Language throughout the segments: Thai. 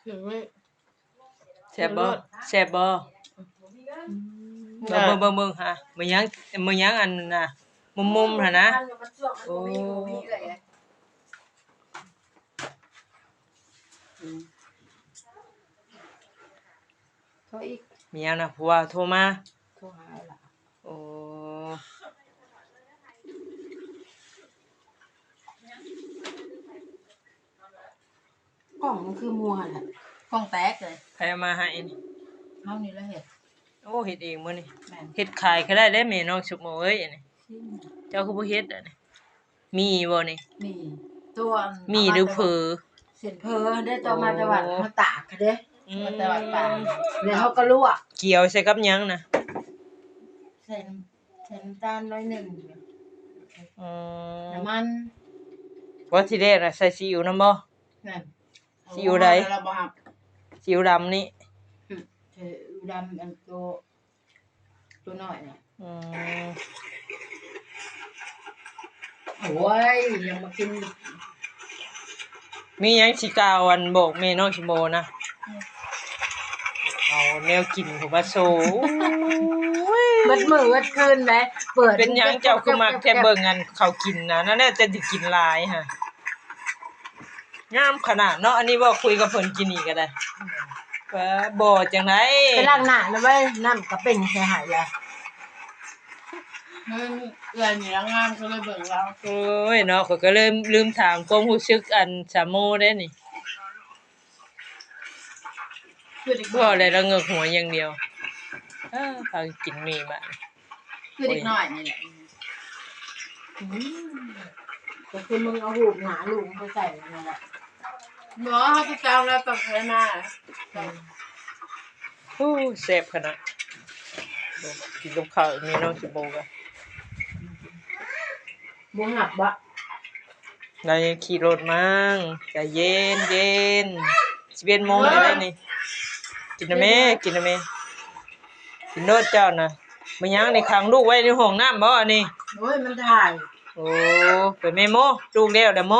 คือไม่ แซ่บบ่แซ่บบ่เบิ่งฮะมื้อยังอันน่ะมุมๆหั่นนะโอ้เขาอีก มีหยังน่ะผัวโทรมา โทรหาล่ะ โอ้กล่องมันคือมัวน่ะกล่องแตกเลย ใครเอามาให้นี่ เฮานี่ละเฮ็ด โอ้เฮ็ดเองมื้อนี่ แม่น เฮ็ดขายก็ได้เด้แม่น้องสุกโมเอ้ยอันนี้ ชิ้น เจ้าคือบ่เฮ็ดอันนี้มีบ่นี่ มีตัว มีหรือเผลอ เส้นเพอได้เจ้ามาแต่วัดมาตากค่ะเด้ มา แต่วัดป่าแล้วเฮาก็ลวก เกี่ยวใส่กับหยังน่ะ ใส่น้ำตาลน้อยหนึ่ง อืม น้ำมัน ว่าที่แรกน่ะใส่ซีอิ๊วนำบ่ นั่น ซีอิ๊วใด เราบ่ฮับ ซีอิ๊วดำนี่ ใส่อูดำอันตัวน้อยน่ะ อืม โอ้ยยังมากิน มีหยังสิกล่าวอันบอกแม่น้องสิโมนะเอาแนวกินของว่าโซ เบิดมื้อเบิดคืนแหมเปิด เป็นหยังเจ้าคือมักแค่เบิ่งอันเขากินนะนั่นแหละจะสิกินหลายฮะงามขนาดเนาะอันนี้บ่คุยกับเพิ่นกินนี่ก็ได้ว่าบ่จังได๋ ไปล้างหน้าแล้วเว้ยน้ำก็เป็นใส่หายแล้วเอื้อนนี่งามก็เลยเบิ่งเรา โอ้ยเนาะข้อยก็เลยลืมถามความรู้สึกอันสามโมได้นี่ คือเด็ก บ่ได้ละเงกหัวอย่างเดียวพากินมีบัด คือเด็กน้อยนี่แหละก็คือมึงเอาหูหนาลุงไปใส่นั่นแหละหมอเขาจะจองแล้วต้องใช้มา โอ้แซ่บขนาดกินกับข้าวมีน้องสิโมก็ บ่หักบ่ เรายังขี่รถมั้งใจเย็น11 โมงได้นี่กินนะแม่กินโนดเจ้าน่ะบ่ยังนี่ขังลูกไว้ในห้องน้ำบ่อันนี้ โอ้ยมันถ่าย โอ้ไปแม่โมลูกแล้วเด้อโม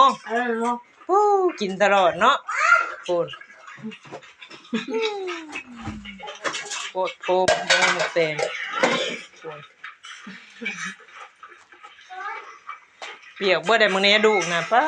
เนาะ โอ้กินตลอดเนาะพูดโพดบ่หมกแตงพูดเปียกบ่ได้มื้อนี้ลูกน่ะป๊า